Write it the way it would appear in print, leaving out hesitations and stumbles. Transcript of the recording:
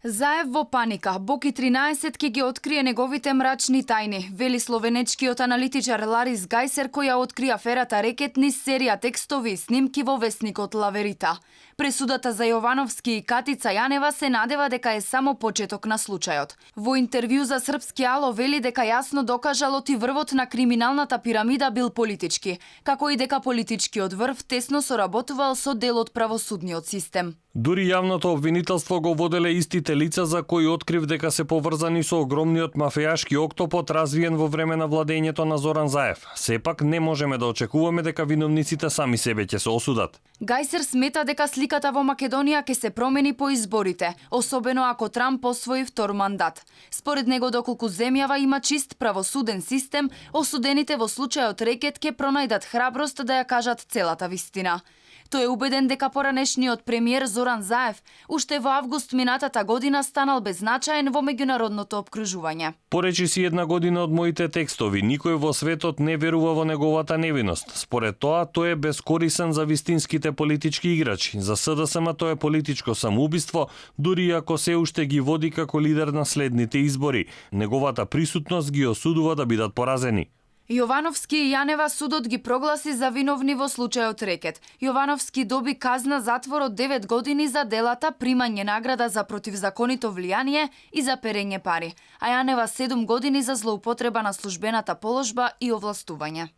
Заев во паника, Боки 13 ќе ги открие неговите мрачни тајни, вели словенечкиот аналитичар Ларис Гајсер, која откри аферата Рекет низ серија текстови и снимки во весникот Лаверита. Пресудата за Јовановски и Катица Јанева се надева дека е само почеток на случајот. Во интервју за Српски ало вели дека јасно докажалот и врвот на криминалната пирамида бил политички, како и дека политичкиот врв тесно соработувал со дел од правосудниот систем. Дури јавното обвинителство го воделе истите лица за кои открив дека се поврзани со огромниот мафијашки октопот развиен во време на владењето на Зоран Заев. Сепак не можеме да очекуваме дека виновниците сами себе ќе се осудат. Гајсер смета дека сликата во Македонија ќе се промени по изборите, особено ако Трамп освои втор мандат. Според него, доколку земјава има чист правосуден систем, осудените во случајот Рекет ќе пронајдат храброст да ја кажат целата вистина. Тој е убеден дека поранешниот премиер Зоран Заев уште во август минатата година станал беззначаен во меѓународното опкружување. Поречи си една година од моите текстови, никој во светот не верува во неговата невиност. Според тоа, тој е бескорисен за вистинските политички играчи. За СДСМ тоа е политичко самоубиство, дури ако се уште ги води како лидер на следните избори. Неговата присутност ги осудува да бидат поразени. Јовановски и Јанева судот ги прогласи за виновни во случајот Рекет. Јовановски доби казна затвор од 9 години за делата, примање награда за противзаконито влијание и за перење пари, а Јанева 7 години за злоупотреба на службената положба и овластување.